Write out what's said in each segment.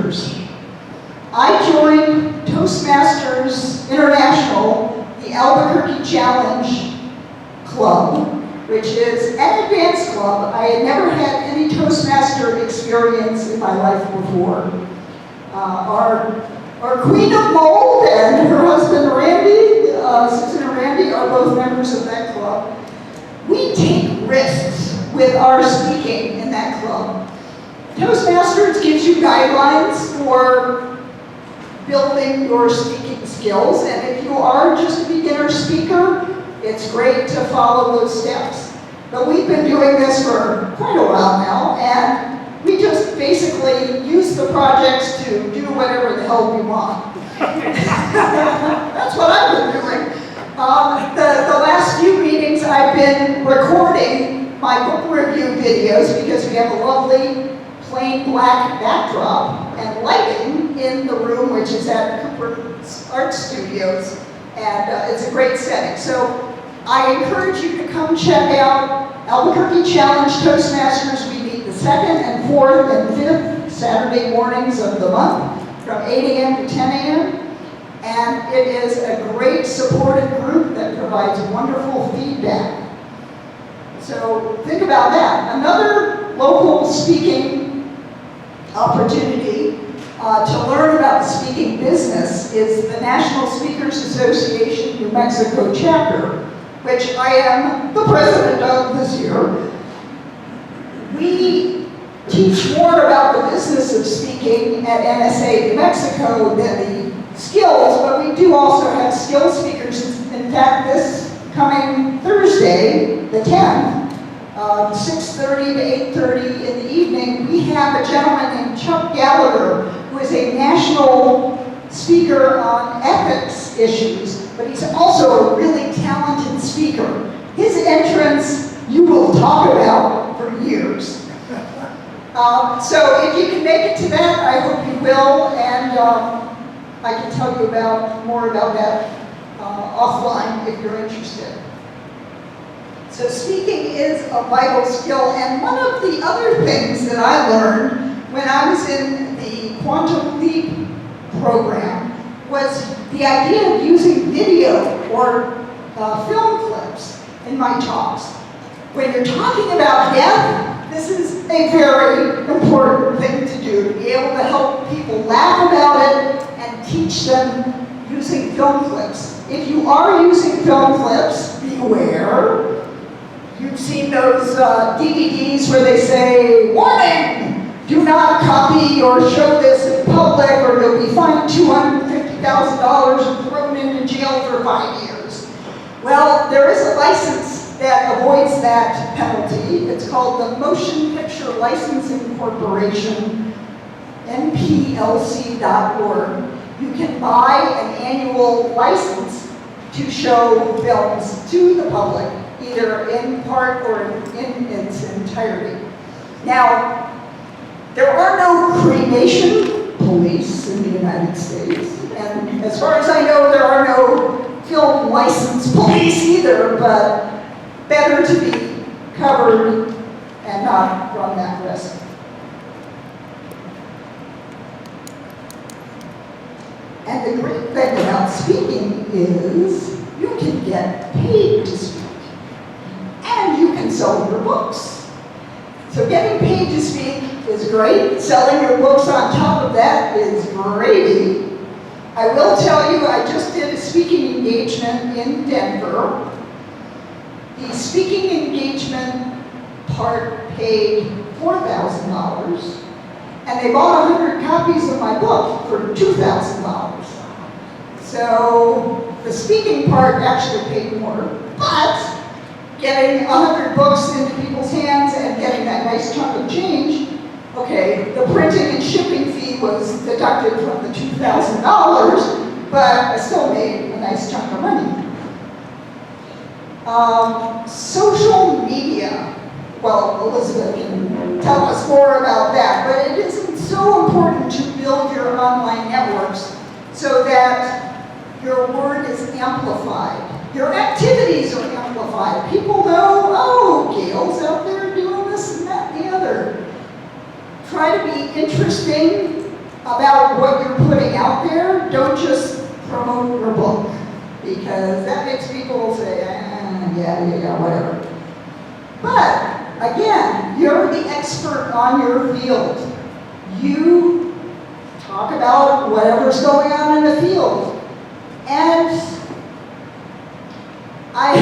speakers. I joined Toastmasters International, the Albuquerque Challenge Club, which is an advanced club. I had never had any Toastmaster experience in my life before. Our Queen of Mold and her husband Randy, Susan and Randy, are both members of that club. We take risks with our speaking in that club. Toastmasters gives you guidelines for building your speaking skills, and if you are just a beginner speaker, it's great to follow those steps. But we've been doing this for quite a while now, and we just basically use the projects to do whatever the hell we want. That's what I've been doing. The last few meetings I've been recording my book review videos because we have a lovely plain black backdrop and lighting in the room, which is at Cooper Art Studios, and it's a great setting. So I encourage you to come check out Albuquerque Challenge Toastmasters. We meet the 2nd and 4th and 5th Saturday mornings of the month from 8 a.m. to 10 a.m. And it is a great supportive group that provides wonderful feedback. So think about that. Another local speaking opportunity to learn about the speaking business is the National Speakers Association New Mexico chapter, which I am the president of this year. We teach more about the business of speaking at NSA New Mexico than the skills, but we do also have skilled speakers. In fact, this coming Thursday, the 10th, 6:30 to 8:30 in the evening, we have a gentleman named Chuck Gallagher, who is a national speaker on ethics issues, but he's also a really talented speaker. His entrance you will talk about for years. So if you can make it to that, I hope you will, and I can tell you more about that offline if you're interested. So speaking is a vital skill, and one of the other things that I learned when I was in the Quantum Leap program was the idea of using video or film clips in my talks. When you're talking about death, this is a very important thing to do, to be able to help people laugh about it and teach them using film clips. If you are using film clips, beware. You've seen those DVDs where they say, "Warning! Do not copy or show this in public or you'll be fined $250,000 and thrown into jail for 5 years. Well, there is a license that avoids that penalty. It's called the Motion Picture Licensing Corporation, MPLC.org. You can buy an annual license to show films to the public, either in part or in its entirety. Now, there are no cremation police in the United States, and as far as I know, there are no film license police either, but better to be covered and not run that risk. And the great thing about speaking is you can get paid to speak. And you can sell your books. So getting paid to speak is great. Selling your books on top of that is gravy. I will tell you, I just did a speaking engagement in Denver. The speaking engagement part paid $4,000, and they bought 100 copies of my book for $2,000. So the speaking part actually paid more, but getting 100 books into people's hands and getting that nice chunk of change, okay, the printing and shipping fee was deducted from the $2,000, but I still made a nice chunk of money. Social media, well, Elizabeth can tell us more about that, but it is so important to build your online networks so that your word is amplified. Your activities are amplified. People know, oh, Gail's out there doing this and that and the other. Try to be interesting. about what you're putting out there. Don't just promote your book, because that makes people say, yeah, whatever. But again, you're the expert on your field. You talk about whatever's going on in the field. And I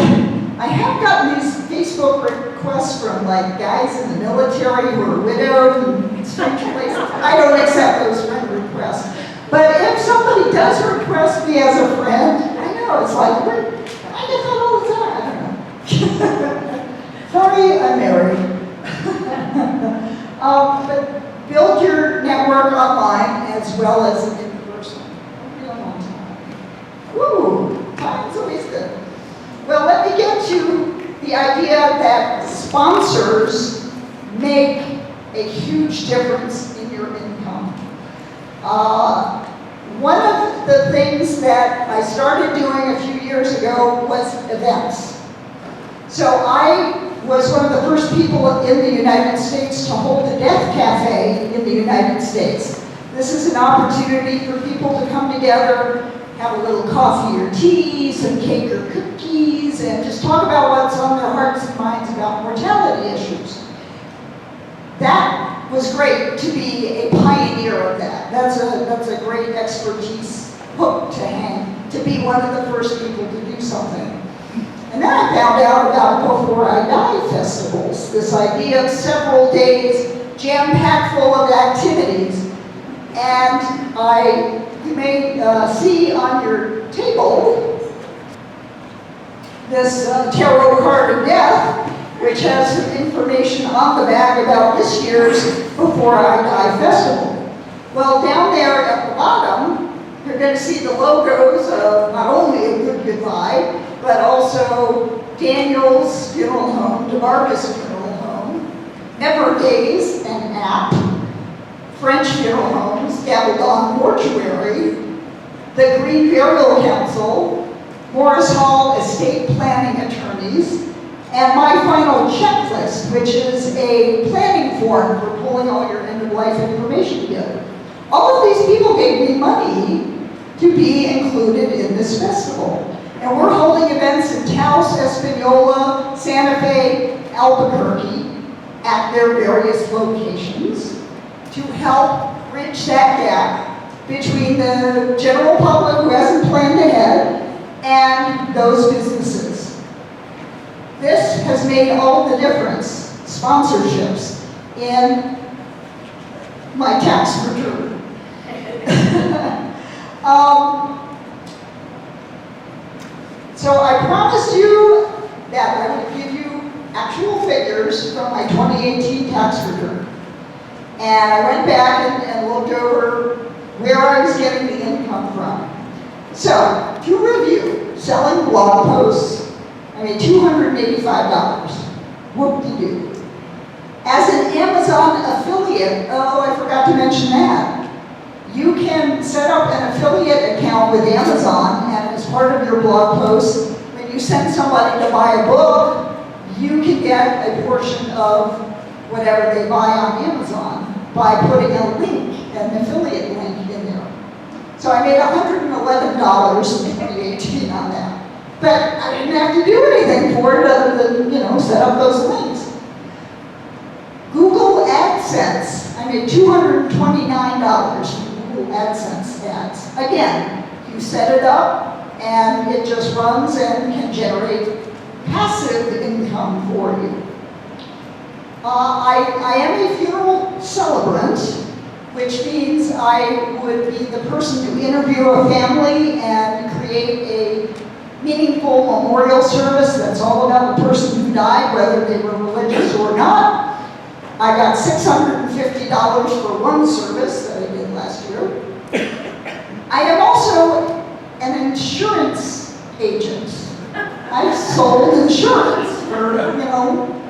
have gotten these Facebook requests from like guys in the military who are widowed and strange places. I don't accept those friend requests. But if somebody does request me as a friend, I know it's like, I get that all the time. I don't know. Sorry, I'm married. But build your network online as well as in person. Real long time. Woo, time's always good. Well, let me get to the idea that sponsors make a huge difference in your income. One of the things that I started doing a few years ago was events. So I was one of the first people in the United States to hold a death cafe in the United States. This is an opportunity for people to come together, have a little coffee or tea, some cake or cookies, and just talk about what's on their hearts and minds about mortality issues. That was great to be a pioneer of that. That's a great expertise hook to hang, to be one of the first people to do something. And then I found out about Before I Die festivals, this idea of several days jam-packed full of activities. And you may see on your table this tarot card of death, which has some information on the back about this year's Before I Die festival. Well, down there at the bottom, you're going to see the logos of not only A Good Goodbye, but also Daniel's Funeral Home, DeMarcus Funeral Home, Everdays and App, French Funeral Homes, Gabaldon Mortuary, the Green Burial Council, Morris Hall Estate Planning Attorneys, and my final checklist, which is a planning form for pulling all your end-of-life information together. All of these people gave me money to be included in this festival. And we're holding events in Taos, Espanola, Santa Fe, Albuquerque, at their various locations to help bridge that gap between the general public who hasn't planned ahead and those businesses. This has made all the difference, sponsorships, in my tax return. So I promised you that I would give you actual figures from my 2018 tax return. And I went back and looked over where I was getting the income from. So, to review, selling blog posts, I made $285. Whoop-de-doo. As an Amazon affiliate, oh, I forgot to mention that. You can set up an affiliate account with Amazon, and as part of your blog post, when you send somebody to buy a book, you can get a portion of whatever they buy on Amazon by putting a link, an affiliate link in there. So I made $111 in 2018 on that. But I didn't have to do anything for it other than, set up those links. Google AdSense, I made $229 from Google AdSense ads. Again, you set it up and it just runs and can generate passive income for you. I am a funeral celebrant, which means I would be the person to interview a family and create a meaningful memorial service that's all about the person who died, whether they were religious or not. I got $650 for one service that I did last year. I am also an insurance agent. I've sold insurance for,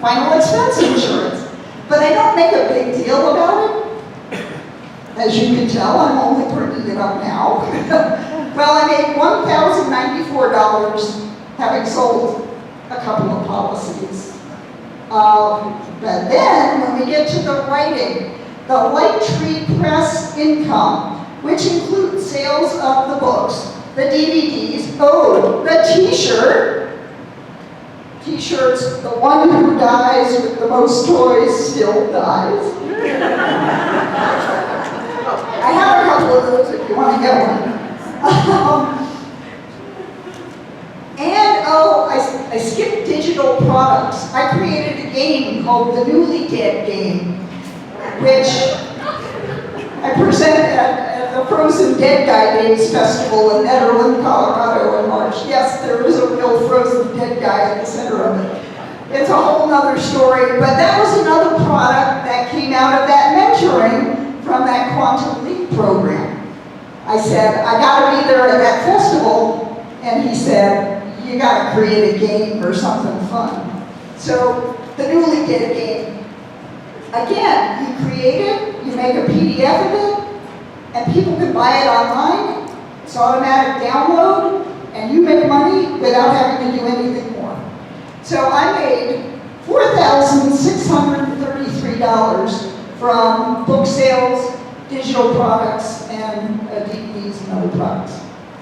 final expense insurance. But I don't make a big deal about it. As you can tell, I'm only bringing it up now. Well, I made $1,094 having sold a couple of policies. But then, when we get to the writing, the Light Tree press income, which includes sales of the books, the DVDs, oh, the t-shirt. T-shirts, the one who dies with the most toys still dies. I have a couple of those if you want to get one. And I skipped digital products. I created a game called the Newly Dead Game, which I presented at the Frozen Dead Guy Days Festival in Nederland, Colorado in March. Yes, there is a real frozen dead guy at the center of it. It's a whole other story, but that was another product that came out of that mentoring from that Quantum Leap program. I said, I gotta be there at that festival, and he said, you gotta create a game or something fun. So, the Newly Dead Game. Again, you create it, you make a PDF of it, and people can buy it online. It's automatic download, and you make money without having to do anything more. So I made $4,633 from book sales, digital products, and DVDs and other products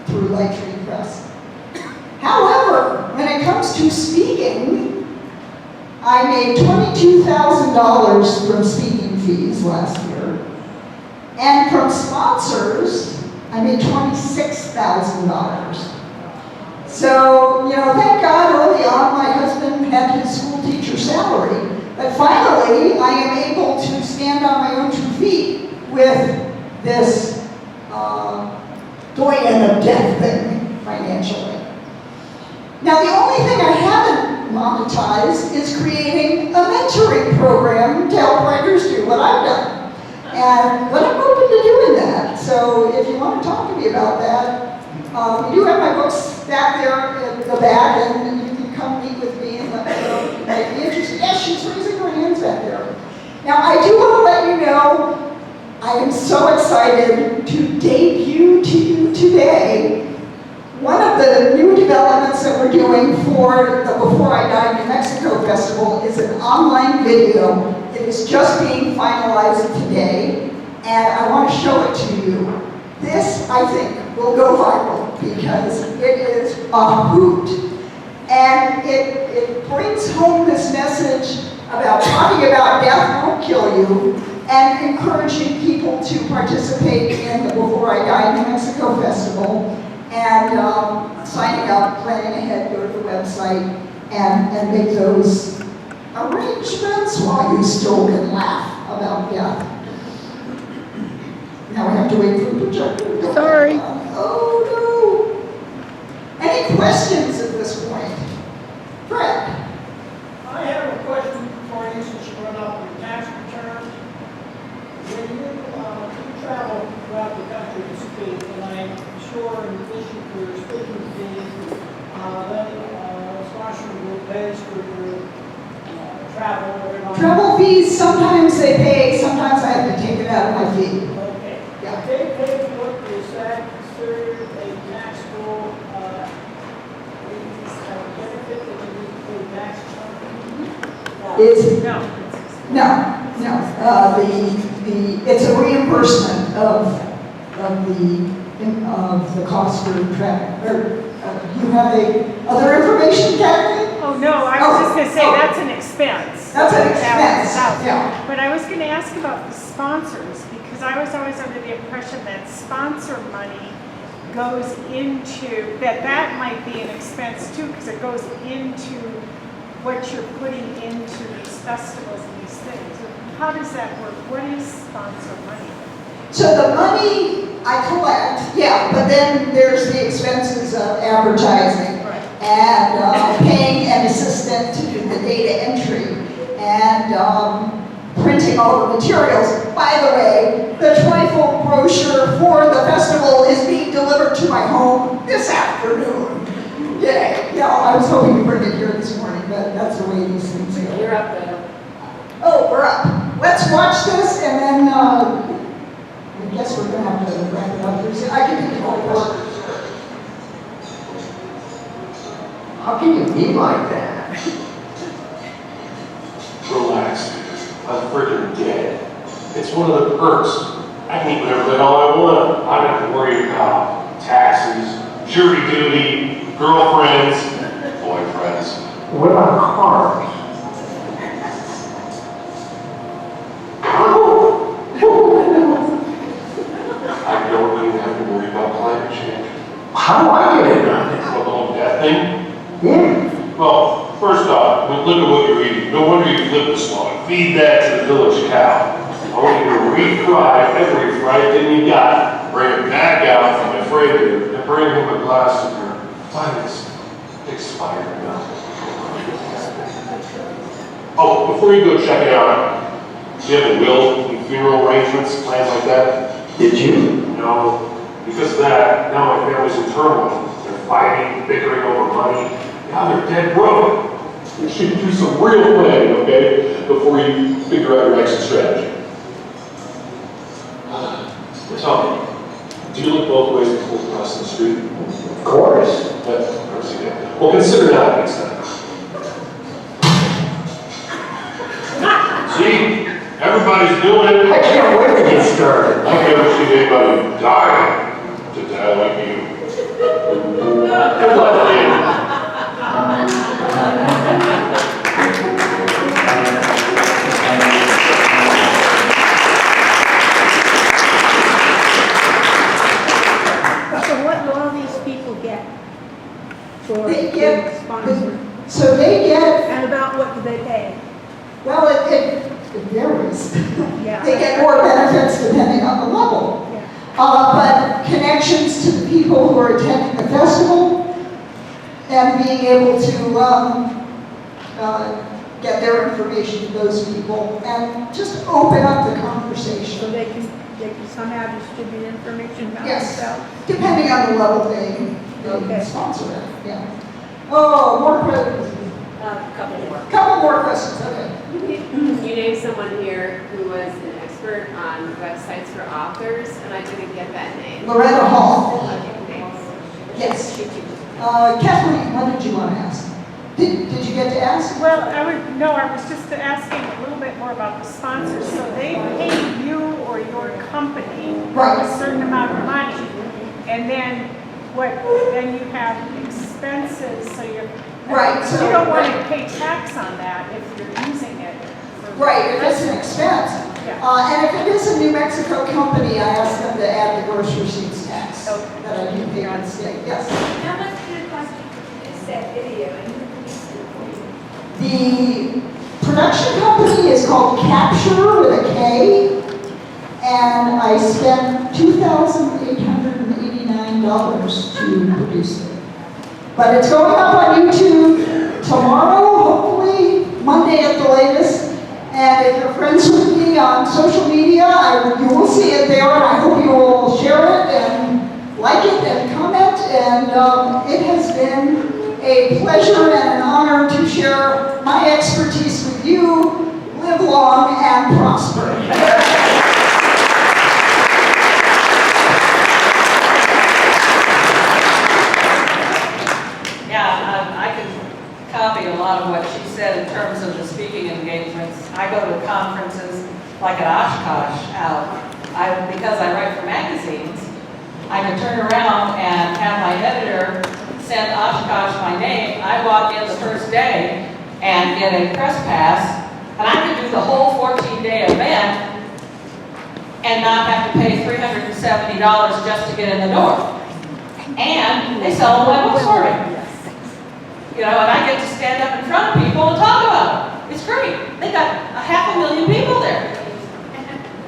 through Lighttree Press. However, when it comes to speaking, I made $22,000 from speaking fees last year. And from sponsors, I made $26,000. So, thank God early on my husband had his school teacher salary. But finally, I am able to stand on my own 2 feet with this doyen of death thing financially. Now, the only thing I haven't monetized is creating a mentoring program to help writers do what I've done. But I'm open to doing that. So if you want to talk to me about that, we do have my books back there in the back, and you can come meet with me and let me know if you might be interested. Yes, she's raising her hands back there. Now, I do want to let you know, I am so excited to debut to you today one of the new developments that we're doing for the Before I Die New Mexico Festival is an online video. It is just being finalized today, and I want to show it to you. This, I think, will go viral because it is a hoot. And it brings home this message about talking about death won't kill you and encouraging people to participate in the Before I Die New Mexico Festival. And signing up, planning ahead, go to the website, and make those arrangements while you still can laugh about death. Now we have to wait for the projector to go. Sorry. Oh no. Any questions at this point? Fred? I have a question for you since you brought up your tax return. When you travel throughout the country to speak, and I'm sure in addition to your speaking fee, then sponsor group pays for your travel. Travel fees, sometimes they pay, sometimes I have to take it out of my fee. Okay. Yeah. They pay what is that considered a taxable benefit that you need to pay taxes on? Is No. No. It's a reimbursement of the cost for travel. You have other information, Kathleen? Oh, no, I was just going to say that's an expense. That's an expense, yeah. But I was going to ask about the sponsors, because I was always under the impression that sponsor money goes into, that might be an expense too, because it goes into what you're putting into these festivals and these things. How does that work? What is sponsor money? So the money I collect, yeah, but then there's the expenses of advertising and paying an assistant to do the data entry and printing all the materials. By the way, the trifold brochure for the festival is being delivered to my home this afternoon. Yay! Yeah, I was hoping to bring it here this morning, but that's the way these things go. You're up there. Oh, we're up. Let's watch this, and then I guess we're going to have to wrap it up. I can do the whole question. How can you be like that? Relax. I'm freaking dead. It's one of the perks. I can eat whatever the hell I want. I don't have to worry about taxes, jury duty, girlfriends, boyfriends. What about cars? I don't even have to worry about climate change. How do I get in on this? The whole death thing? Yeah. Well, first off, look at what you're eating. No wonder you live this long. Feed that to the village cow. I want you to refry every fried thing you got. Bring it back out from my fridge and bring him a glass of your finest expired milk. Oh, before you go check it out, do you have a will and funeral arrangements, plans like that? Did you? No. Because of that, now my family's in turmoil. They're fighting, bickering over money. Now they're dead broke. You should do some real planning, okay, before you figure out your exit strategy. Tell me, do you look both ways before crossing the street? Of course. Yeah, of course you do. Well, consider that next time. See, everybody's doing it. I can't wait to get started. I've never seen anybody die to die like you. Good luck, Dave. So what do all these people get for They being get, sponsored? so they get, And about what do they pay? well, it varies. Yeah. They get more benefits depending on the level. Yeah. But connections to the people who are attending the festival and being able to get their information to those people and just open up the So conversation. they can somehow distribute information about Yes, themselves? depending on the level they Okay. sponsor it, yeah. Oh, more questions? Couple more. Couple more questions, okay. You named someone here who was an expert on websites for authors, and I didn't get that name. Loretta Hall. Okay, thanks. Yes. Kathleen, what did you want to ask? Did you get to ask? Well, I was just asking a little bit more about the sponsors. So they pay you or your company Right. a certain amount of money, and then then you have expenses, so Right, so- you don't want to pay tax on that if you're using it. Right, if it's an expense. Yeah. And if it is a New Mexico company, I ask them to add the gross receipts tax Okay. that I do pay on the state, yes. How much did it cost you to produce that video and who produced it for you? The production company is called Capture with a K, and I spent $2,889 to produce it. But it's going up on YouTube tomorrow, hopefully Monday at the latest. And if you're friends with me on social media, you will see it there, and I hope you will share it and like it and comment. And it has been a pleasure and an honor to share my expertise with you. Live long and prosper. Yeah, I can copy a lot of what she said in terms of the speaking engagements. I go to conferences like at Oshkosh because I write for magazines. I can turn around and have my editor send Oshkosh my name. I walk in the first day and get a press pass, and I can do the whole 14-day event and not have to pay $370 just to get in the door. And they sell all my books for me. You know, and I get to stand up in front of people and talk about it. It's great. They got 500,000 people there.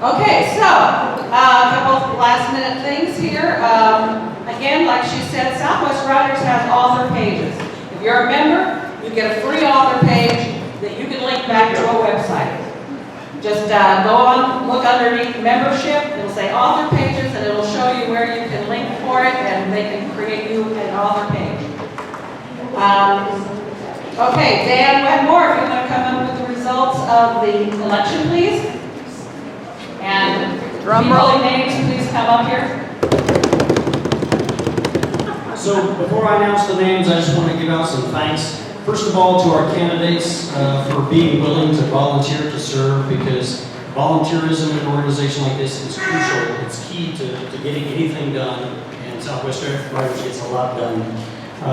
Okay, so a couple of last minute things here. Again, like she said, Southwest Writers has author pages. If you're a member, you get a free author page that you can link back to a website. Just go on, look underneath membership, it'll say author pages, and it'll show you where you can link for it, and they can create you an author page. Okay, Dan Wedmore, if you want to come up with the results of the election, please. And people names, please come up here. So before I announce the names, I just want to give out some thanks. First of all, to our candidates for being willing to volunteer to serve, because volunteerism in an organization like this is crucial. It's key to getting anything done, and Southwest Riders gets a lot done.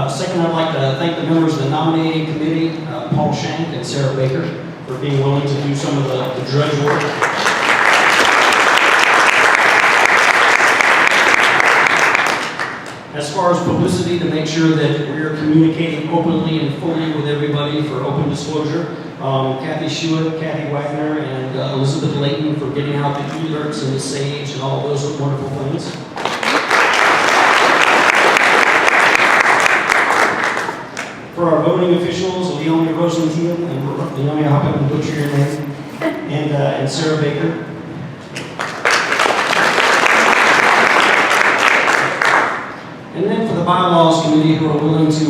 Second, I'd like to thank the members of the nominating committee, Paul Shank and Sarah Baker, for being willing to do some of the drudge work. As far as publicity, to make sure that we're communicating openly and fully with everybody for open disclosure, Kathy Schuett, Kathy Wagner, and Elizabeth Layton for getting out the e-alerts and the Sage and all those wonderful things. For our voting officials, Leonia Rosenthal, and Leonia, I hope I can butcher your name, and Sarah Baker. And then for the bylaws committee, who are willing to,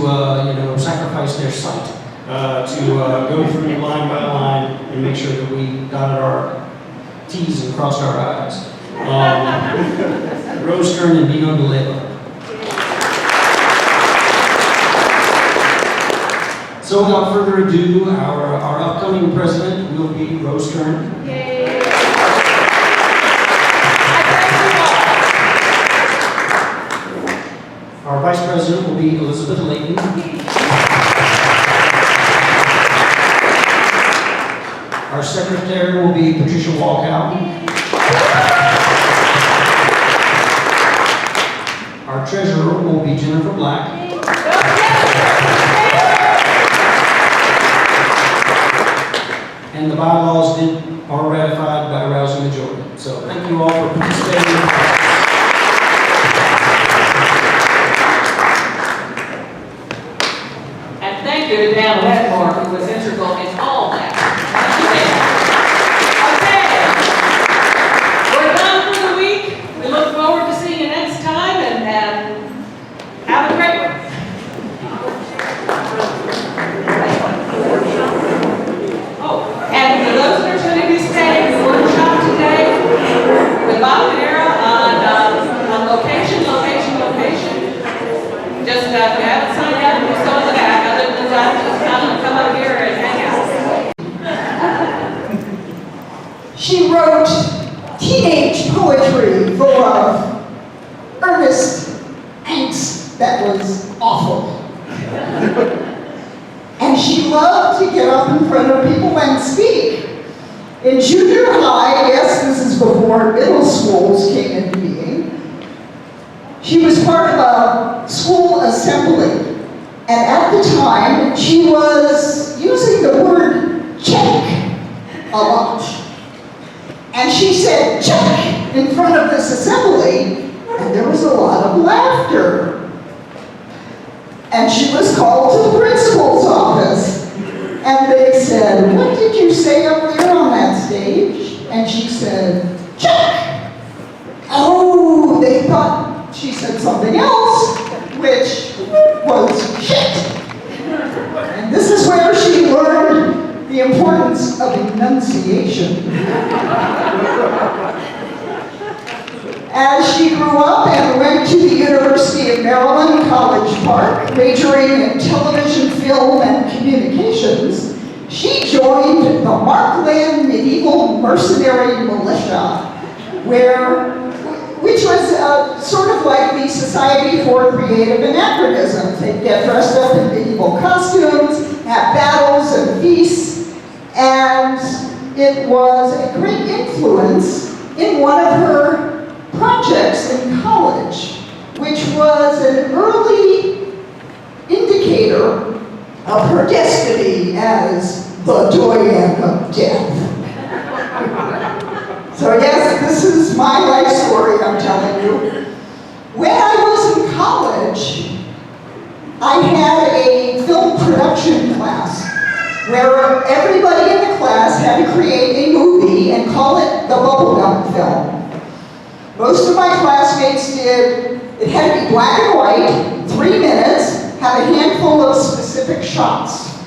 sacrifice their sight to go through line by line and make sure that we dotted our T's and crossed our I's. Rose Kern and Dino DeLeva. So without further ado, our upcoming president will be Rose Kern. Yay! Our vice president will be Elizabeth Layton. Our secretary will be Patricia Walkout. Our treasurer will be Jennifer Black. And the bylaws are ratified by a rousing majority. So thank you all for participating. And thank you to Dan Wetmore, who was integral in all that. Okay. We're done for the week. We look forward to seeing you next time, and have a great one. Oh, and for those that are going to be staying, the workshop today with Bob Panera on location. Just if you haven't signed up, we're still in the back. Other than that, just come up here and hang out. She wrote teenage poetry full of earnest angst that was awful. And she loved to get up in front of people and speak. In junior high, yes, this is before middle schools came into being, she was part of a school assembly. And at the time, she was using the word check a lot. And she said check in front of this assembly, and there was a lot of laughter. And she was called to the principal's office. And they said, what did you say up there on that stage? And she said, check. Oh, they thought she said something else, which was shit. And this is where she learned the importance of enunciation. As she grew up and went to the University of Maryland, College Park, majoring in television, film, and communications, she joined the Markland Medieval Mercenary Militia, which was sort of like the Society for Creative Anachronism. They'd get dressed up in medieval costumes, have battles and feasts, and it was a great influence in one of her projects in college, which was an early indicator of her destiny as the doyen of death. So yes, this is my life story I'm telling you. When I was in college, I had a film production class where everybody in the class had to create a movie and call it the bubblegum film. Most of my classmates did, it had to be black and white, 3 minutes, have a handful of specific shots.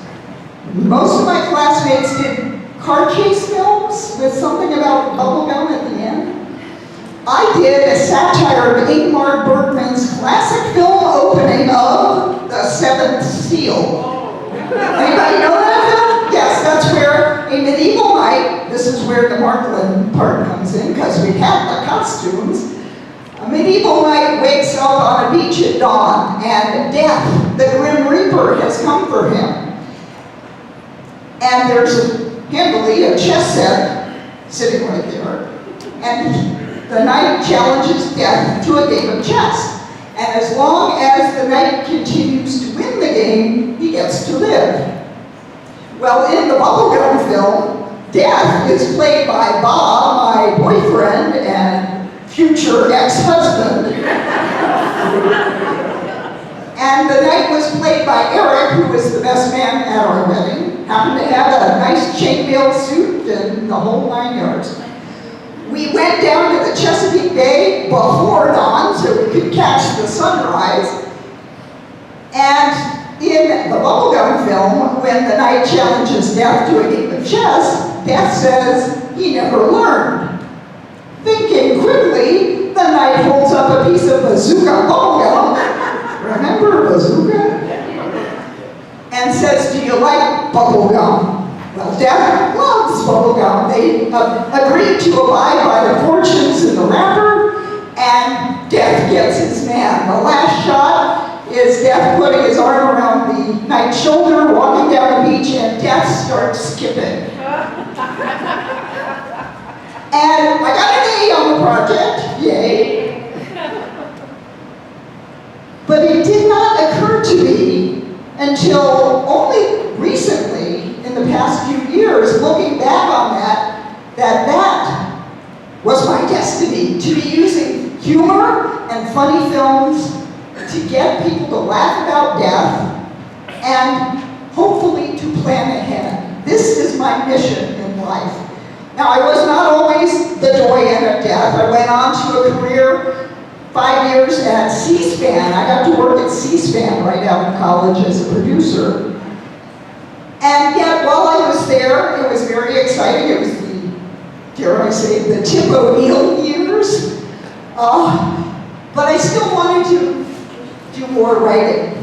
Most of my classmates did car chase films with something about bubblegum at the end. I did a satire of Ingmar Bergman's classic film opening of The Seventh Seal. Anybody know that film? Yes, that's where a medieval knight, this is where the Marklin part comes in, because we have the costumes. A medieval knight wakes up on a beach at dawn, and Death, the Grim Reaper, has come for him. And there's handily a chess set sitting right there, and the knight challenges Death to a game of chess. And as long as the knight continues to win the game, he gets to live. Well, in the bubblegum film, Death is played by Bob, my boyfriend and future ex-husband. And the knight was played by Eric, who was the best man at our wedding. Happened to have a nice chainmail suit and the whole 9 yards. We went down to the Chesapeake Bay before dawn so we could catch the sunrise. And in the bubblegum film, when the knight challenges Death to a game of chess, Death says he never learned. Thinking quickly, the knight holds up a piece of bazooka bubblegum. Remember bazooka? And says, "Do you like bubblegum?" Well, Death loves bubblegum. They agreed to abide by the fortunes in the wrapper, and Death gets his man. The last shot is Death putting his arm around the knight's shoulder, walking down the beach, and Death starts skipping. And I got an A on the project, yay. But it did not occur to me until only recently, in the past few years, looking back on that was my destiny, to be using humor and funny films to get people to laugh about death and hopefully to plan ahead. This is my mission in life. Now, I was not always the doyen of death. I went on to a career 5 years at C-SPAN. I got to work at C-SPAN right out of college as a producer. And yet, while I was there, it was very exciting. It was the, dare I say, the Tip O'Neill years. But I still wanted to do more writing.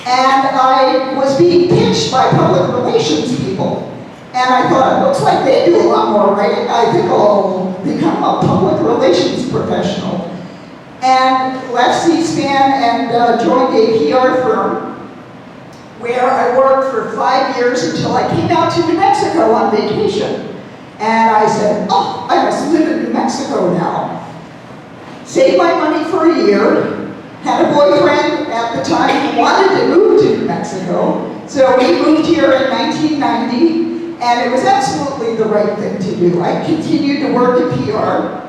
And I was being pitched by public relations people. And I thought, it looks like they do a lot more writing. I think I'll become a public relations professional. And left C-SPAN and joined a PR firm where I worked for 5 years until I came out to New Mexico on vacation. And I said, oh, I must live in New Mexico now. Saved my money for a year, had a boyfriend at the time who wanted to move to New Mexico. So we moved here in 1990, and it was absolutely the right thing to do. I continued to work in PR.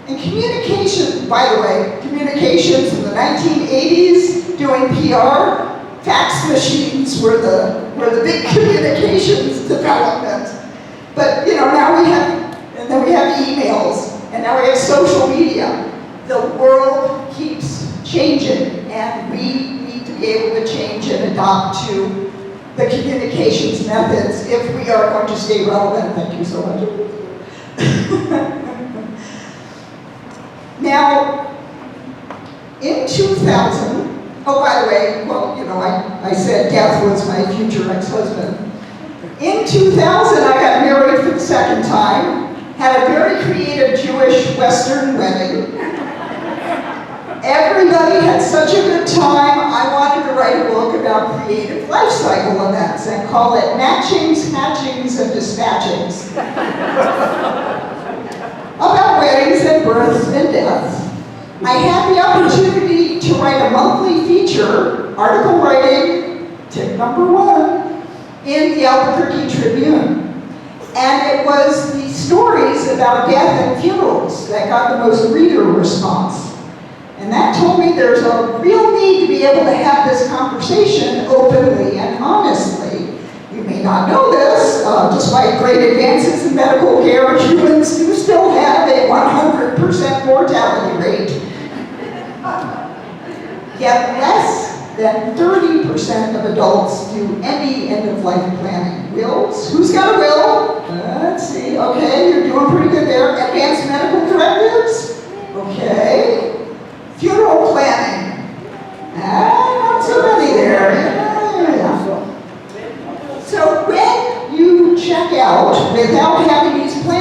And communication, by the way, communications in the 1980s, doing PR, fax machines were the big communications development. But now we have emails, and now we have social media. The world keeps changing, and we need to be able to change and adopt to the communications methods if we are going to stay relevant. Thank you so much. Now, in 2000, oh, by the way, well, I said Death was my future ex-husband. In 2000, I got married for the second time, had a very creative Jewish Western wedding. Everybody had such a good time, I wanted to write a book about creative life cycle events and call it Matchings, Hatchings, and Dispatchings. About weddings and births and deaths. I had the opportunity to write a monthly feature, article writing, tip number 1, in the Albuquerque Tribune. And it was the stories about death and funerals that got the most reader response. And that told me there's a real need to be able to have this conversation openly and honestly. You may not know this, despite great advances in medical care, humans do still have a 100% mortality rate. Yet less than 30% of adults do any end-of-life planning. Wills? Who's got a will? Let's see. Okay, you're doing pretty good there. Advanced medical directives? Okay. Funeral planning? Not so many there. Yeah. So when you check out without having these plans,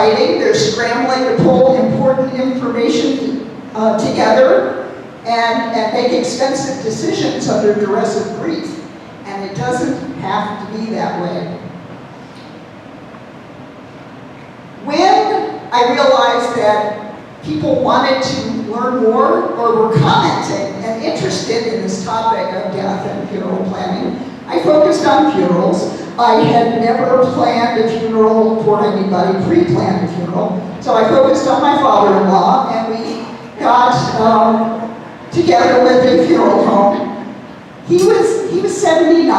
fighting, they're scrambling to pull important information together and make expensive decisions under duress of grief. And it doesn't have to be that way. When I realized that people wanted to learn more or were commenting and interested in this topic of death and funeral planning, I focused on funerals. I had never planned a funeral for anybody, pre-planned a funeral. So I focused on my father-in-law, and we got together with a funeral home. He was 79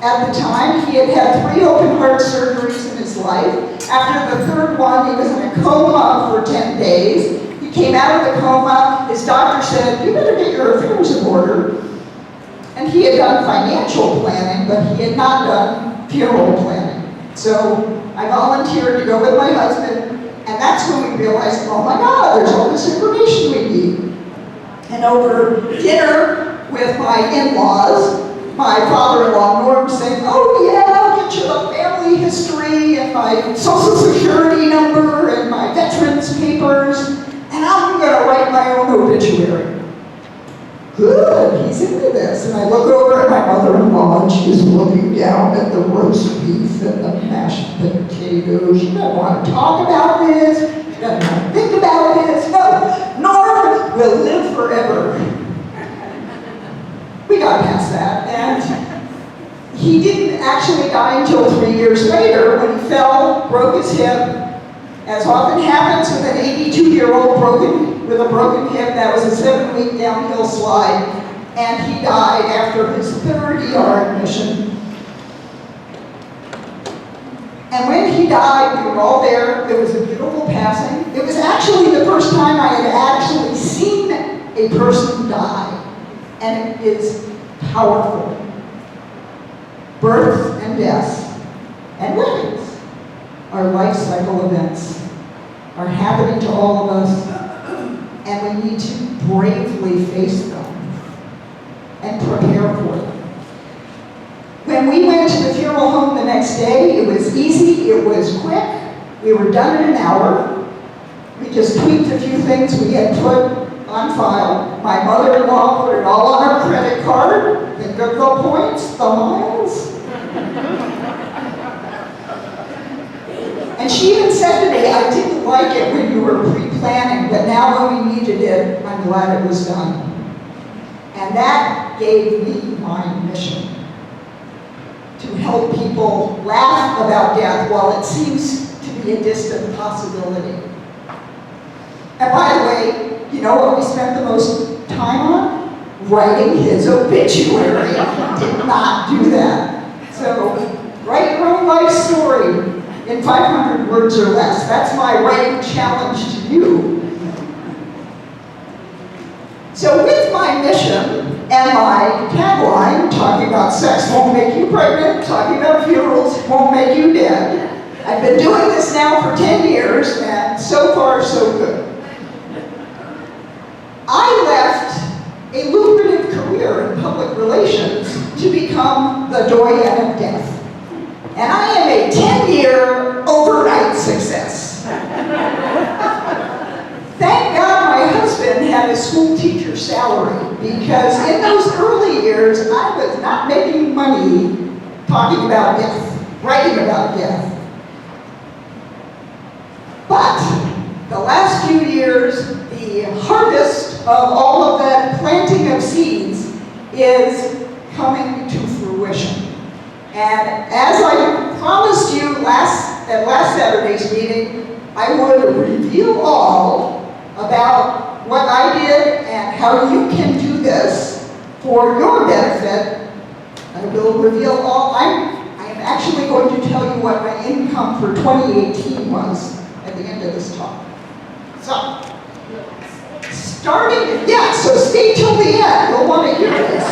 at the time. He had had 3 open heart surgeries in his life. After the 3rd one, he was in a coma for 10 days. He came out of the coma. His doctor said, "You better get your affairs in order." And he had done financial planning, but he had not done funeral planning. So I volunteered to go with my husband, and that's when we realized, oh my God, there's all this information we need. And over dinner with my in-laws, my father-in-law Norm saying, "Oh yeah, I'll get you the family history and my social security number and my veterans papers, and I'm gonna write my own obituary." Good, he's into this. And I look over at my mother-in-law, and she's looking down at the roast beef and the mashed potatoes. She doesn't want to talk about this. She doesn't want to think about this. No, Norm will live forever. We got past that, and he didn't actually die until 3 years later when he fell, broke his hip. As often happens with an 82-year-old with a broken hip, that was a 7-week downhill slide, and he died after his 3rd ER admission. And when he died, we were all there. It was a beautiful passing. It was actually the first time I had actually seen a person die, and it is powerful. Birth and death and weddings are life cycle events, are happening to all of us, and we need to bravely face them and prepare for them. When we went to the funeral home the next day, it was easy, it was quick, we were done in an hour. We just tweaked a few things we had put on file. My mother-in-law put it all on her credit card, the good points, the miles. And she even said to me, "I didn't like it when you were pre-planning, but now when we needed it, I'm glad it was done." And that gave me my mission, to help people laugh about death while it seems to be a distant possibility. And by the way, you know what we spent the most time on? Writing his obituary. Did not do that. So, write your own life story in 500 words or less. That's my writing challenge to you. So with my mission and my tagline, talking about sex won't make you pregnant, talking about funerals won't make you dead, I've been doing this now for 10 years, and so far so good. I left a lucrative career in public relations to become the doyen of death. And I am a 10-year overnight success. Thank God my husband had a school teacher salary, because in those early years, I was not making money talking about death, writing about death. But the last few years, the harvest of all of that planting of seeds is coming to fruition. And as I promised you at last Saturday's meeting, I would reveal all about what I did and how you can do this for your benefit. I will reveal all. I am actually going to tell you what my income for 2018 was at the end of this talk. So, so stay till the end. You'll want to hear this.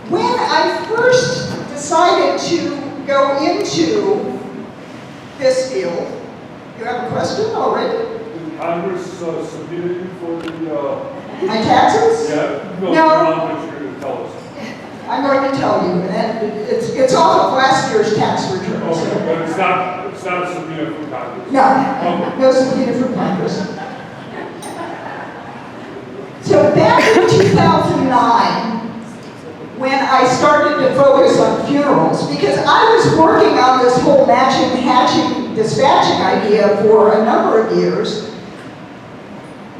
When I first decided to go into this field, you have a question already? Congress submitted you for the... My taxes? Yeah, No. you're going to tell us. I'm going to tell you, and it's off of last year's tax return. Okay, so- but it's not a subpoena from Congress. No, no subpoena from Congress. So back in 2009, when I started to focus on funerals, because I was working on this whole matching, hatching, dispatching idea for a number of years,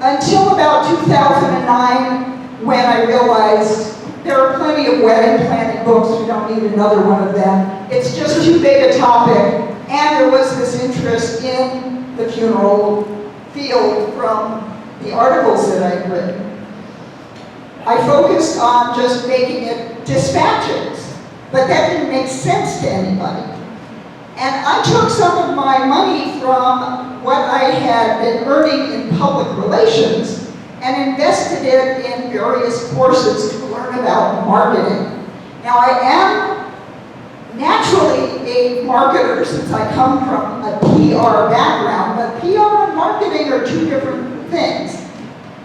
until about 2009, when I realized there are plenty of wedding planning books, we don't need another one of them. It's just too big a topic, and there was this interest in the funeral field from the articles that I'd written. I focused on just making it dispatches, but that didn't make sense to anybody. And I took some of my money from what I had been earning in public relations and invested it in various courses to learn about marketing. Now, I am naturally a marketer since I come from a PR background, but PR and marketing are two different things.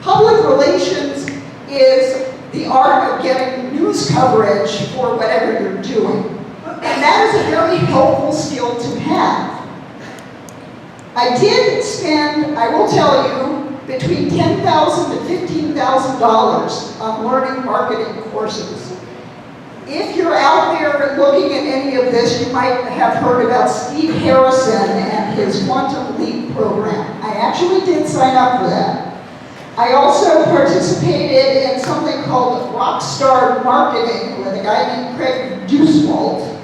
Public relations is the art of getting news coverage for whatever you're doing. And that is a very helpful skill to have. I did spend, I will tell you, between $10,000 to $15,000 on learning marketing courses. If you're out there looking at any of this, you might have heard about Steve Harrison and his Quantum Leap program. I actually did sign up for that. I also participated in something called Rockstar Marketing with a guy named Craig Duswalt.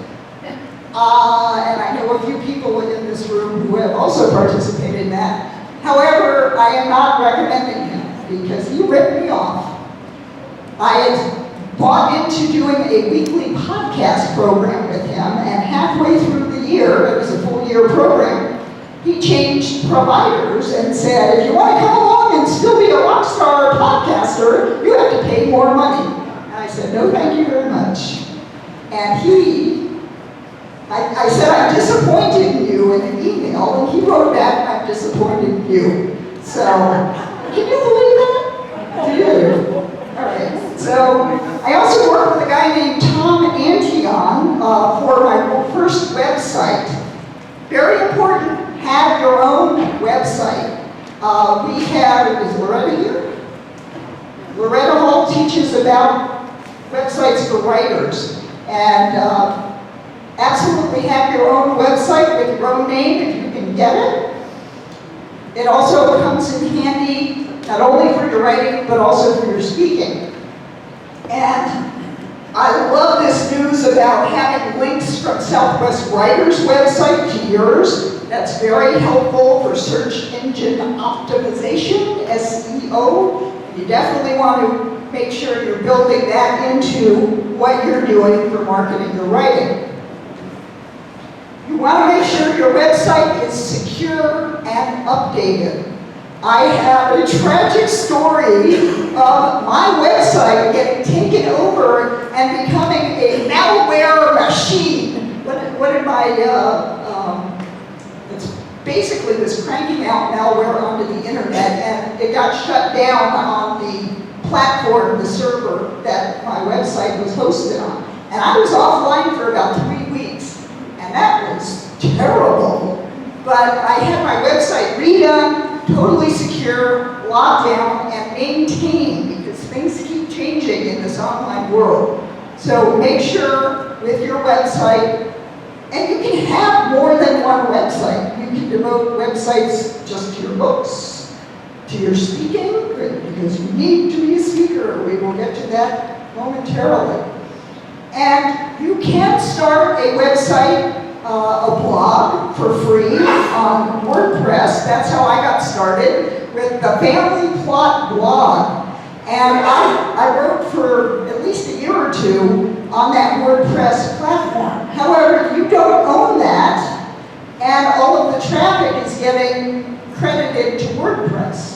And I know a few people within this room who have also participated in that. However, I am not recommending him because he ripped me off. I had bought into doing a weekly podcast program with him, and halfway through the year, it was a full-year program, he changed providers and said, if you want to come along and still be a rock star podcaster, you have to pay more money. And I said, no, thank you very much. And I said, I'm disappointed in you in an email, and he wrote back, I'm disappointed in you. So, can you believe that? Yeah. All right. So, I also worked with a guy named Tom Antion for my first website. Very important, have your own website. We have, is Loretta here? Loretta Hall teaches about websites for writers. And absolutely have your own website with your own name if you can get it. It also comes in handy not only for your writing, but also for your speaking. And I love this news about having links from SouthWest Writers' website to yours. That's very helpful for search engine optimization, SEO. You definitely want to make sure you're building that into what you're doing for marketing your writing. You want to make sure your website is secure and updated. I have a tragic story of my website getting taken over and becoming a malware machine. What did it's basically was cranking out malware onto the internet, and it got shut down on the platform, the server that my website was hosted on. And I was offline for about 3 weeks, and that was terrible. But I had my website redone, totally secure, locked down, and maintained, because things keep changing in this online world. So make sure with your website, and you can have more than one website. You can devote websites just to your books, to your speaking, because you need to be a speaker. We will get to that momentarily. And you can start a website, a blog for free on WordPress. That's how I got started, with the Family Plot blog. And I wrote for at least a year or two on that WordPress platform. However, you don't own that, and all of the traffic is getting credited to WordPress.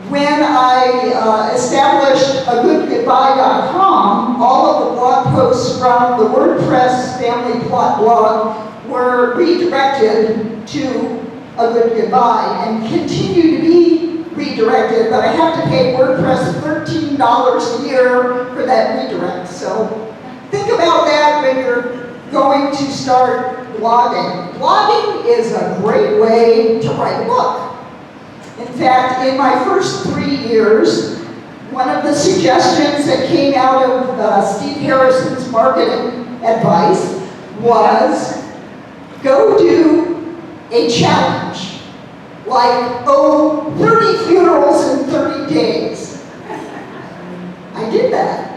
When I established agoodgoodbye.com, all of the blog posts from the WordPress Family Plot blog were redirected to A Good Goodbye and continue to be redirected, but I have to pay WordPress $13 a year for that redirect. So think about that when you're going to start blogging. Blogging is a great way to write a book. In fact, in my first 3 years, one of the suggestions that came out of Steve Harrison's marketing advice was go do a challenge, like, 30 funerals in 30 days. I did that.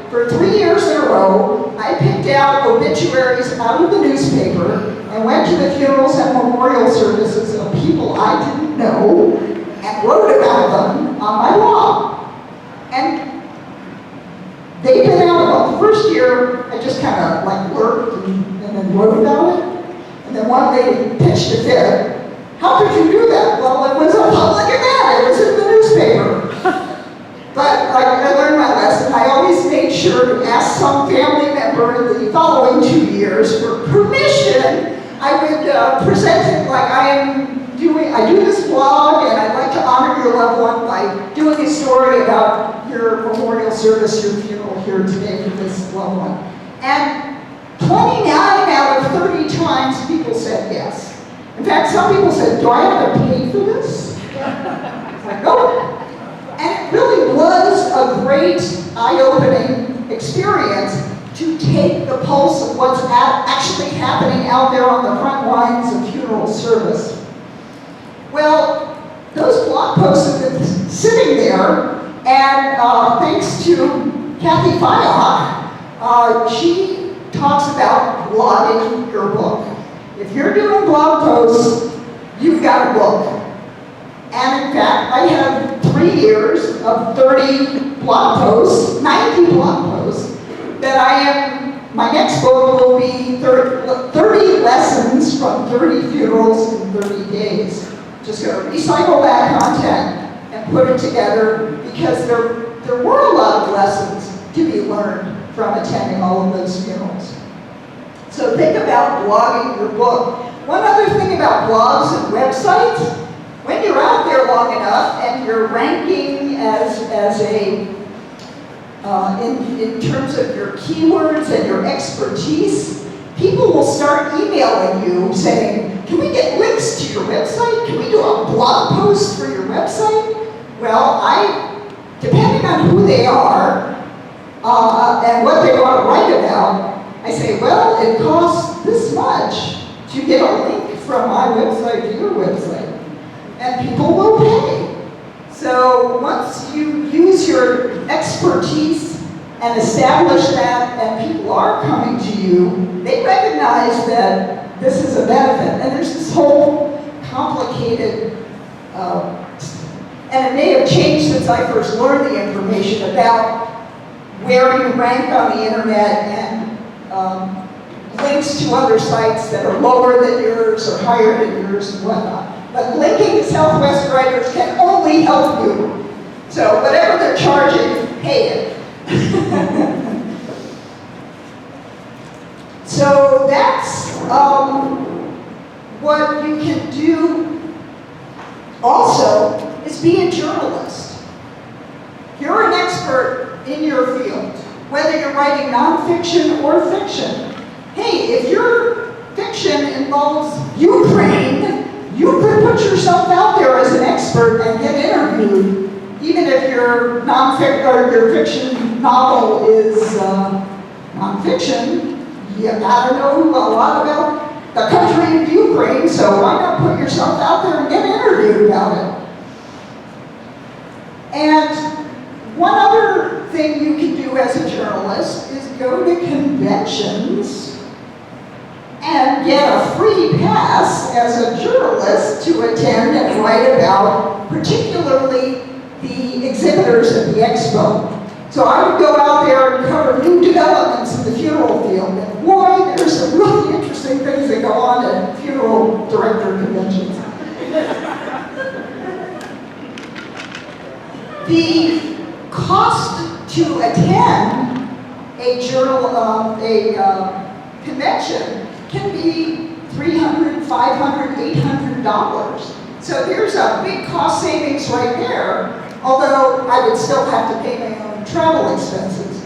For 3 years in a row, I picked out obituaries out of the newspaper and went to the funerals and memorial services of people I didn't know and wrote about them on my blog. And they've been out about the first year. I just kind of like worked and then wrote about it. And then one lady pitched a fit. How could you do that? Well, it was a public event. It was in the newspaper. But I learned my lesson. I always made sure to ask some family member in the following 2 years for permission. I would present it like I do this blog, and I'd like to honor your loved one by doing a story about your memorial service, your funeral here today for this loved one. And 29 out of 30 times people said yes. In fact, some people said, do I have to pay for this? I was like, no. And it really was a great eye-opening experience to take the pulse of what's actually happening out there on the front lines of funeral service. Well, those blog posts have been sitting there, and thanks to Kathy Fyock, she talks about blogging your book. If you're doing blog posts, you've got a book. And in fact, I have 3 years of 30 blog posts, 90 blog posts, that my next book will be 30 lessons from 30 funerals in 30 days. Just going to recycle that content and put it together, because there were a lot of lessons to be learned from attending all of those funerals. So think about blogging your book. One other thing about blogs and websites, when you're out there long enough and you're ranking as a, in terms of your keywords and your expertise, people will start emailing you saying, can we get links to your website? Can we do a blog post for your website? Well, depending on who they are and what they want to write about, I say, well, it costs this much to get a link from my website to your website. And people will pay. So once you use your expertise and establish that, and people are coming to you, they recognize that this is a benefit. And there's this whole complicated, and it may have changed since I first learned the information about where you rank on the internet and links to other sites that are lower than yours or higher than yours and whatnot. But linking to SouthWest writers can only help you. So whatever they're charging, pay it. So that's what you can do also is be a journalist. You're an expert in your field, whether you're writing nonfiction or fiction. Hey, if your fiction involves Ukraine, you could put yourself out there as an expert and get interviewed, even if your nonfiction or your fiction novel is nonfiction. You gotta know a lot about the country of Ukraine, so why not put yourself out there and get interviewed about it? And one other thing you can do as a journalist is go to conventions and get a free pass as a journalist to attend and write about particularly the exhibitors at the expo. So I would go out there and cover new developments in the funeral field, and boy, there's some really interesting things that go on at funeral director conventions. The cost to attend a convention can be $300, $500, $800. So there's a big cost savings right there, although I would still have to pay my own travel expenses.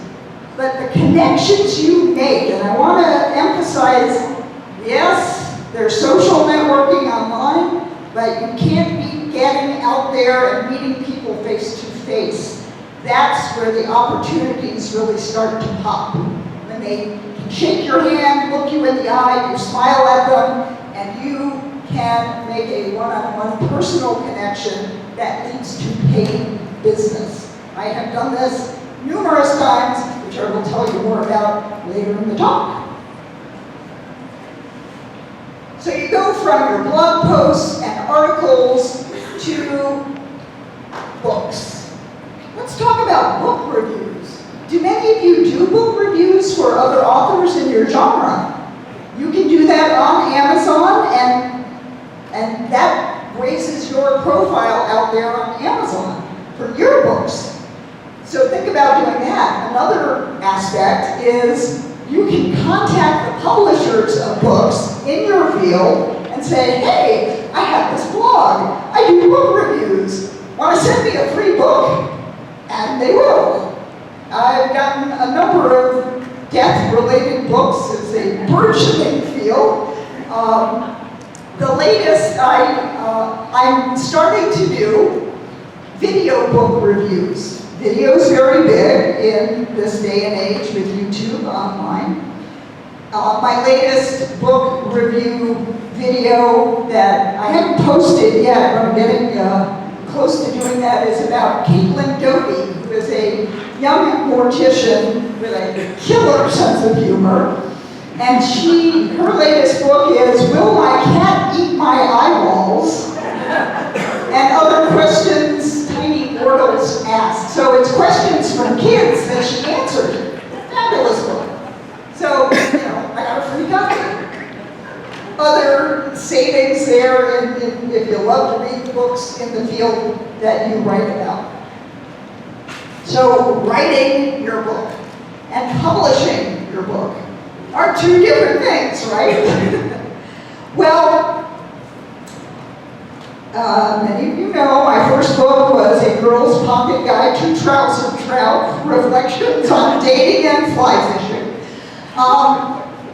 But the connections you make, and I want to emphasize, yes, there's social networking online, but you can't be getting out there and meeting people face to face. That's where the opportunities really start to pop. When they can shake your hand, look you in the eye, you smile at them, and you can make a one-on-one personal connection that leads to paid business. I have done this numerous times, which I will tell you more about later in the talk. So you go from your blog posts and articles to books. Let's talk about book reviews. Do many of you do book reviews for other authors in your genre? You can do that on Amazon, and that raises your profile out there on Amazon for your books. So think about doing that. Another aspect is you can contact the publishers of books in your field and say, hey, I have this blog. I do book reviews. Want to send me a free book? And they will. I've gotten a number of death-related books. It's a burgeoning field. The latest, I'm starting to do video book reviews. Video is very big in this day and age with YouTube online. My latest book review video that I haven't posted yet, but I'm getting close to doing that, is about Caitlin Doty, who is a young mortician with a killer sense of humor. And her latest book is, Will My Cat Eat My Eyeballs? And other questions tiny mortals ask. So it's questions from kids that she answered. Fabulous book. So, I got a free copy. Other savings there if you love to read books in the field that you write about. So writing your book and publishing your book are two different things, right? Well, many of you know my first book was A Girl's Pocket Guide to Trouser Trout, Reflections on Dating and Fly Fishing,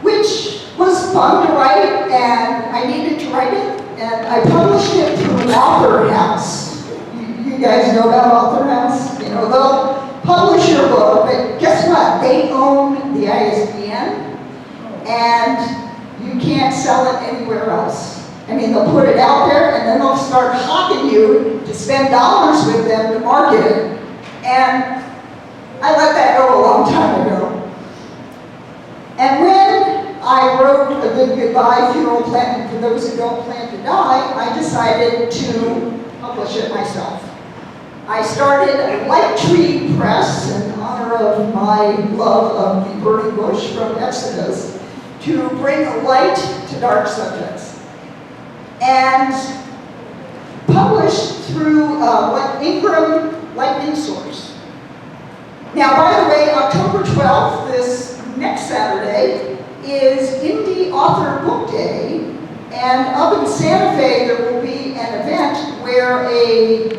which was fun to write, and I needed to write it, and I published it through Author House. You guys know about Author House? They'll publish your book, but guess what? They own the ISBN, and you can't sell it anywhere else. I mean, they'll put it out there, and then they'll start hawking you to spend dollars with them to market it. And I let that go a long time ago. And when I wrote A Good Goodbye, Funeral Planning for Those Who Don't Plan to Die, I decided to publish it myself. I started Light Tree Press in honor of my love of the burning bush from Exodus, to bring light to dark subjects. And published through Ingram Lightning Source. Now, by the way, October 12th, this next Saturday, is Indie Author Book Day, and up in Santa Fe there will be an event where a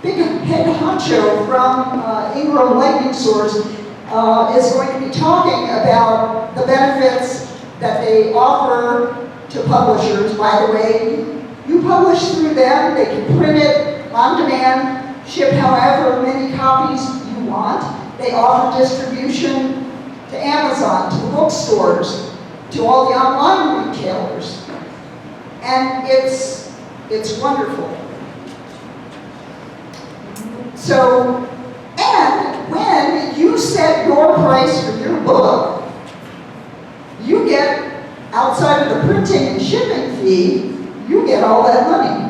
big head honcho from Ingram Lightning Source is going to be talking about the benefits that they offer to publishers. By the way, you publish through them, they can print it on demand, ship however many copies you want. They offer distribution to Amazon, to the bookstores, to all the online retailers. And it's wonderful. So, and when you set your price for your book, you get, outside of the printing and shipping fee, you get all that money.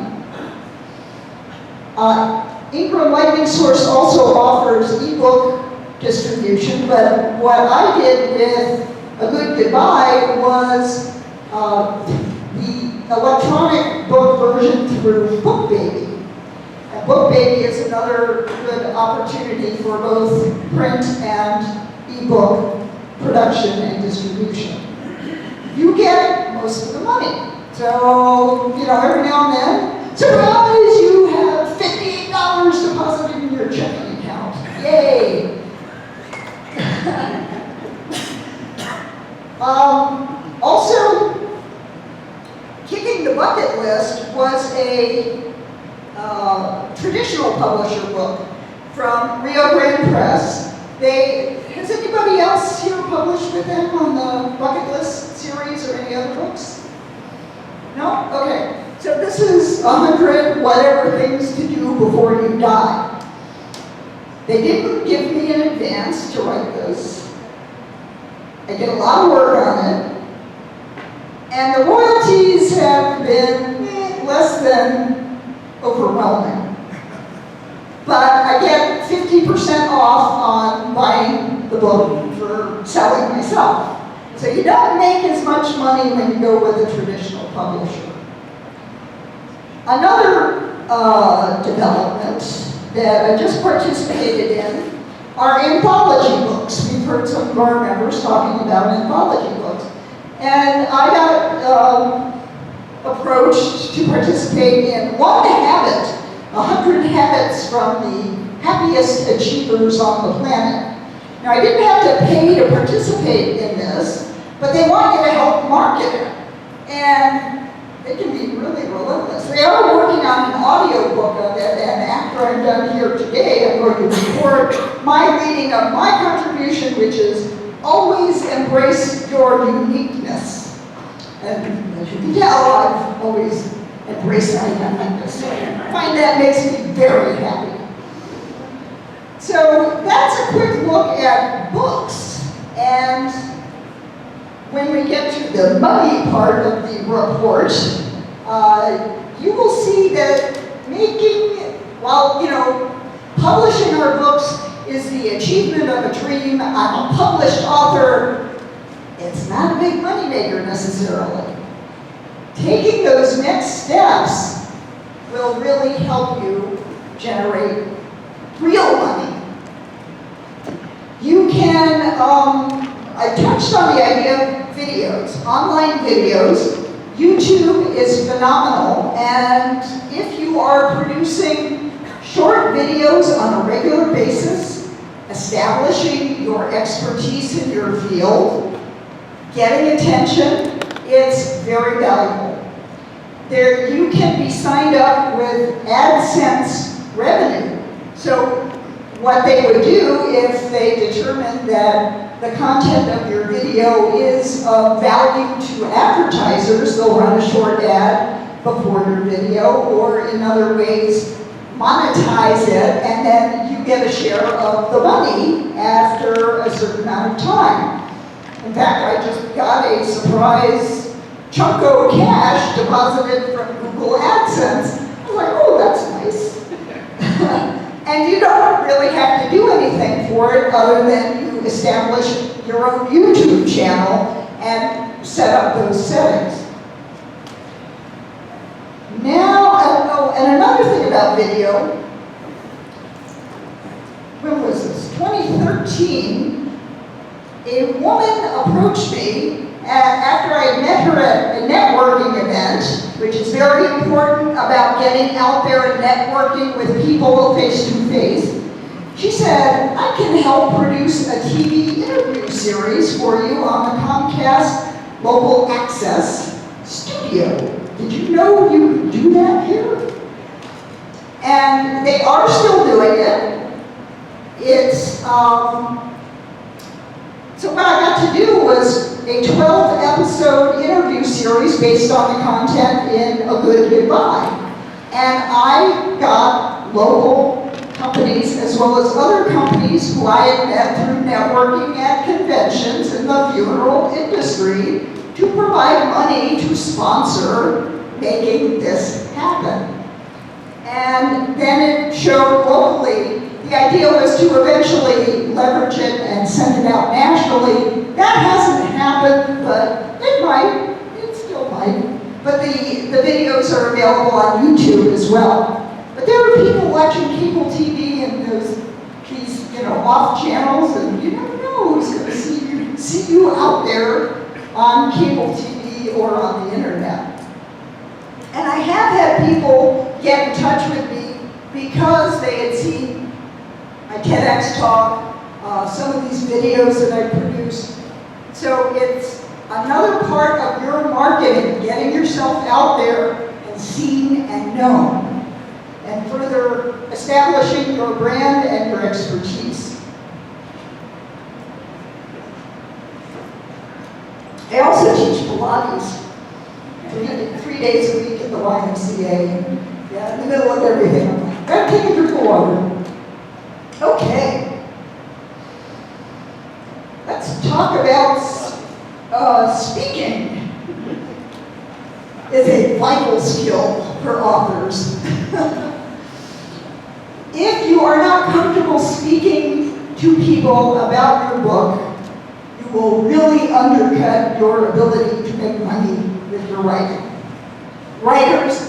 Ingram Lightning Source also offers ebook distribution, but what I did with A Good Goodbye was the electronic book version through BookBaby. And BookBaby is another good opportunity for both print and ebook production and distribution. You get most of the money. So, every now and then, Surprise, you have $58 deposited in your checking account. Yay. Also, kicking the bucket list was a traditional publisher book from Rio Grande Press. Has anybody else here published with them on the bucket list series or any other books? No? Okay. So this is 100 whatever things to do before you die. They didn't give me an advance to write this. I did a lot of work on it. And the royalties have been less than overwhelming. But I get 50% off on buying the book for selling myself. So you don't make as much money when you go with a traditional publisher. Another development that I just participated in are anthology books. We've heard some of our members talking about anthology books. And I got approached to participate in One Habit, 100 habits from the happiest achievers on the planet. Now, I didn't have to pay to participate in this, but they want you to help market it. And it can be really relentless. They are working on an audio book of it, and after I'm done here today, I'm going to record my reading of my contribution, which is always embrace your uniqueness. And as you can tell, I've always embraced my uniqueness. I find that makes me very happy. So that's a quick look at books. And when we get to the money part of the report, you will see that publishing our books is the achievement of a dream. I'm a published author. It's not a big moneymaker necessarily. Taking those next steps will really help you generate real money. You can, I touched on the idea of videos, online videos. YouTube is phenomenal, and if you are producing short videos on a regular basis, establishing your expertise in your field, getting attention, it's very valuable. There, you can be signed up with AdSense revenue. So what they would do if they determine that the content of your video is of value to advertisers, they'll run a short ad before your video, or in other ways monetize it, and then you get a share of the money after a certain amount of time. In fact, I just got a surprise chunk of cash deposited from Google AdSense. I was like, oh, that's nice. And you don't really have to do anything for it other than you establish your own YouTube channel and set up those settings. Now, and another thing about video, when was this? 2013, a woman approached me after I had met her at a networking event, which is very important about getting out there and networking with people face to face. She said, I can help produce a TV interview series for you on the Comcast Local Access Studio. Did you know you could do that here? And they are still doing it. It's, so what I got to do was a 12-episode interview series based on the content in A Good Goodbye. And I got local companies as well as other companies who I had met through networking at conventions in the funeral industry to provide money to sponsor making this happen. And then it showed locally. The idea was to eventually leverage it and send it out nationally. That hasn't happened, but it might. It still might. But the videos are available on YouTube as well. But there are people watching cable TV and these off channels, and you never know who's going to see you out there on cable TV or on the internet. And I have had people get in touch with me because they had seen my TEDx talk, some of these videos that I produced. So it's another part of your marketing, getting yourself out there and seen and known, and further establishing your brand and your expertise. I also teach Pilates 3 days a week at the YMCA. Yeah, in the middle of everything. I'm like, gotta take a drink of water. Okay. Let's talk about speaking. Is a vital skill for authors. If you are not comfortable speaking to people about your book, you will really undercut your ability to make money with your writing. Writers